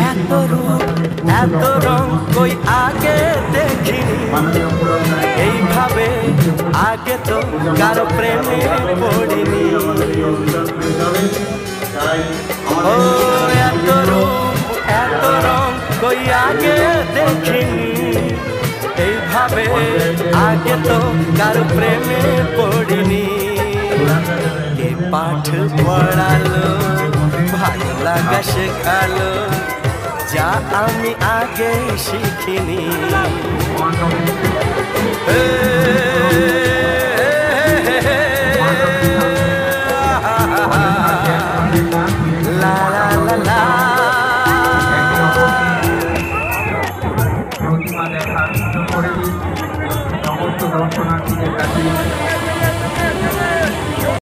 এত রূপ এত রং কই আগে দেখিনি, এইভাবে আগে তো কারো প্রেমে পড়িনি। ও এত রূপ এত রং কই আগে দেখিনি, এইভাবে আগে তো কারো প্রেমে পড়িনি। কে পাঠ পড়ালো ভালো লাগা শেখালো, যা আমি আগে শিখিনি।